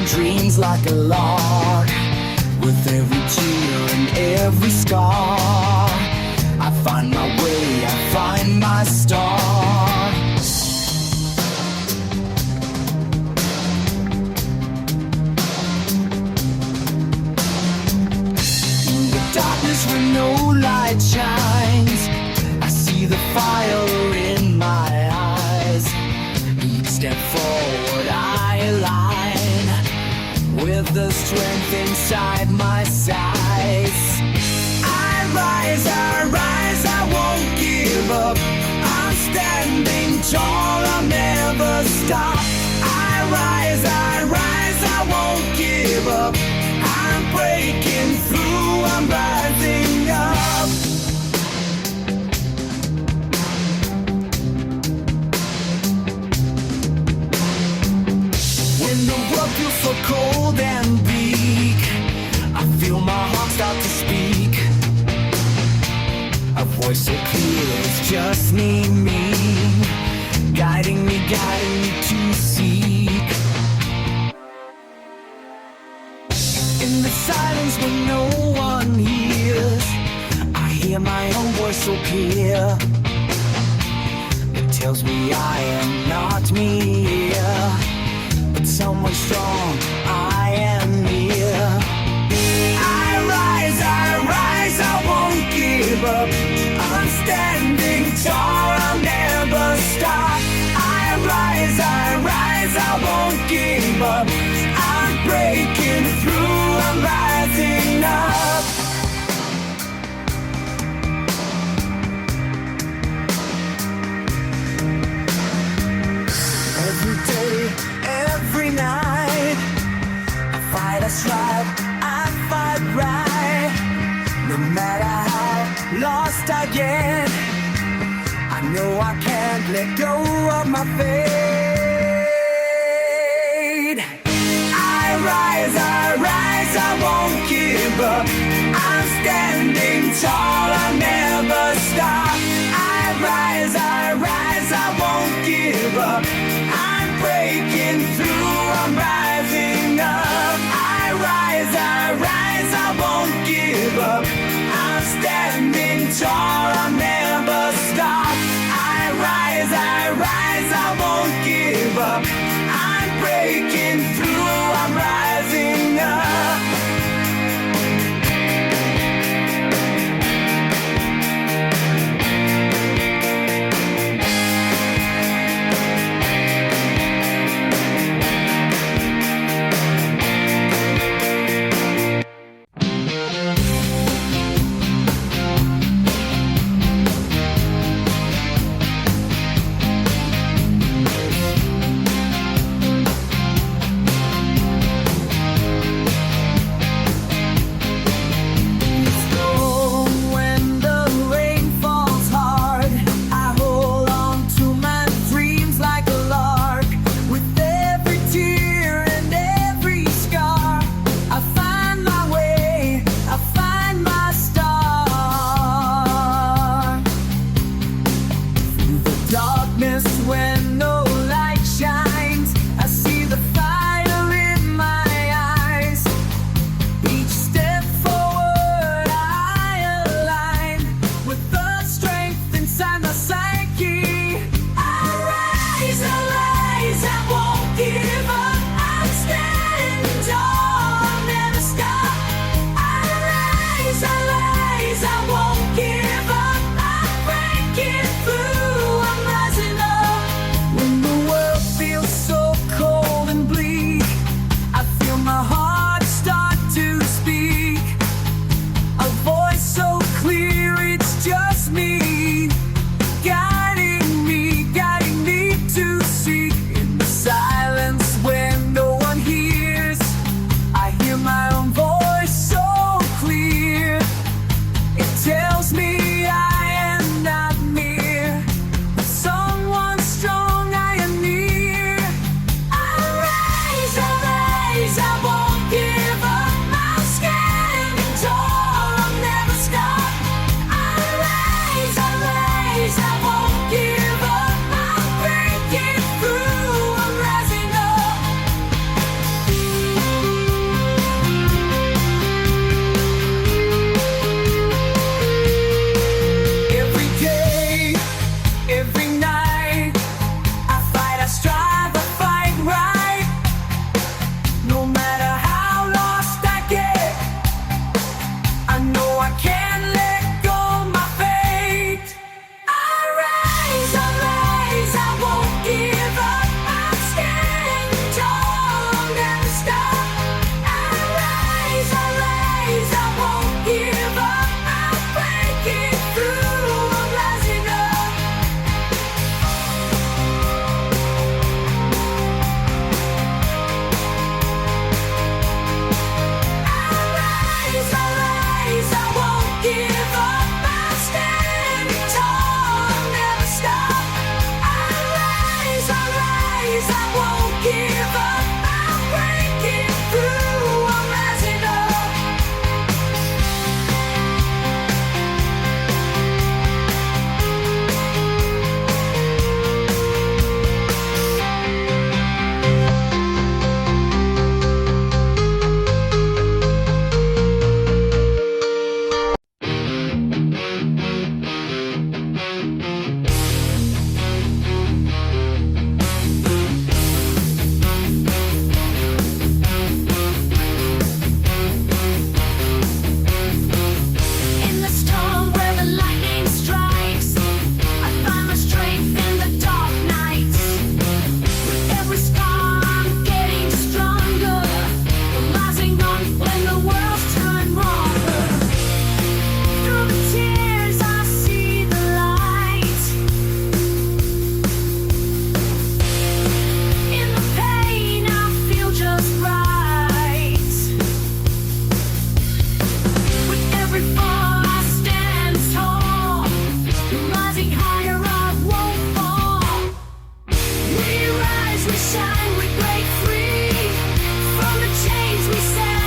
dreams like a lark. With every tear and every scar, I find my way, I find my star. In the darkness where no light shines, I see the fire in my eyes. Each step forward I align with the strength inside my size. I rise, I won't give up. I'm standing tall, I'll never stop. I rise, I won't give up. I'm breaking through, I'm rising up. When the world feels so cold and bleak, I feel my heart start to speak. A voice so clear, it's just me, guiding me to seek. In the silence when no one hears, I hear my own voice so clear. It tells me I am not me, but someone strong, I am near. I rise, I won't give up. I'm standing tall, I'll never stop. I rise, I won't give up. I'm breaking through, I'm rising up. Every day, every night, I fight, I strive, I fight right. No matter how lost I get, I know I can't let go of my fate. I rise, I won't give up. I'm standing tall, I'll never stop. I rise, I won't give up. I'm breaking through, I'm rising up. I rise, I won't give up. I'm standing tall, I'll never stop. I rise, I won't give up. I'm breaking through, I'm rising up. When no